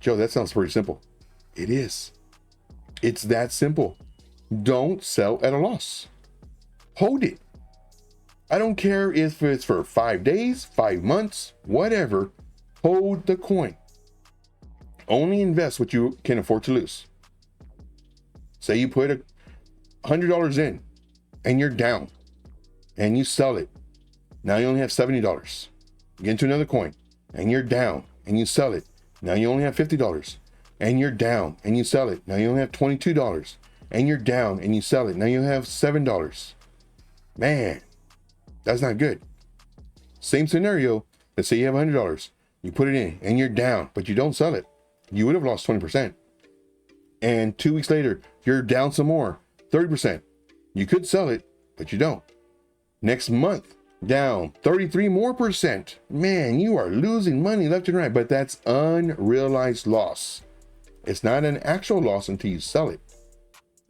Joe, that sounds pretty simple. It is. It's that simple. Don't sell at a loss. Hold it. I don't care if it's for 5 days, 5 months, whatever. Hold the coin. Only invest what you can afford to lose. Say you put $100 in and you're down and you sell it. Now you only have $70. You get into another coin and you're down and you sell it. Now you only have $50 and you're down and you sell it. Now you only have $22 and you're down and you sell it. Now you have $7. Man, that's not good. Same scenario. Let's say you have $100. You put it in and you're down, but you don't sell it. You would have lost 20%. And 2 weeks later, you're down some more, 30%. You could sell it, but you don't. Next month, down 33 more percent. Man, you are losing money left and right, but that's unrealized loss. It's not an actual loss until you sell it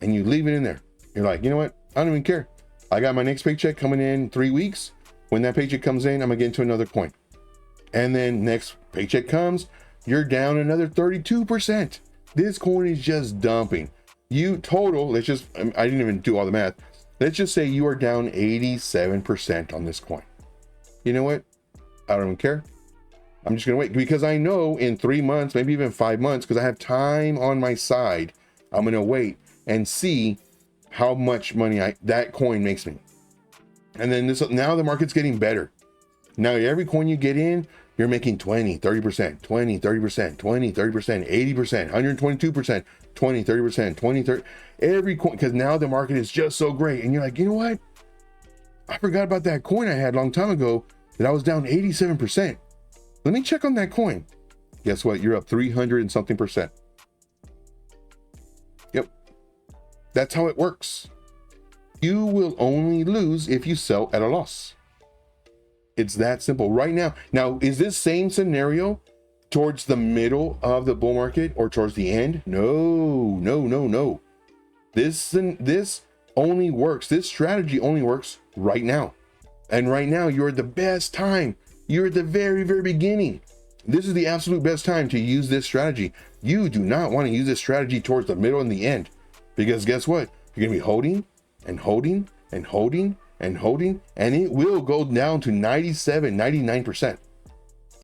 and you leave it in there. You're like, you know what? I don't even care. I got my next paycheck coming in 3 weeks. When that paycheck comes in, I'm gonna get into another coin. And then next paycheck comes, you're down another 32%. This coin is just dumping. You total, I didn't even do all the math. Let's just say you are down 87% on this coin. You know what? I don't even care. I'm just gonna wait because I know in 3 months, maybe even 5 months, because I have time on my side, I'm gonna wait and see how much money that coin makes me. And then now the market's getting better. Now every coin you get in, you're making 20, 30%, 20, 30%, 20, 30%, 80%, 122%, 20, 30%, 20, 30, every coin, because now the market is just so great. And you're like, you know what? I forgot about that coin I had a long time ago that I was down 87%. Let me check on that coin. Guess what? You're up 300 and something percent. Yep. That's how it works. You will only lose if you sell at a loss. It's that simple right now. Now, is this same scenario towards the middle of the bull market or towards the end? No. This only works. This strategy only works right now. And right now, you're at the best time. You're at the very, very beginning. This is the absolute best time to use this strategy. You do not want to use this strategy towards the middle and the end, because guess what? You're going to be holding and holding and holding and holding, and it will go down to 97, 99%.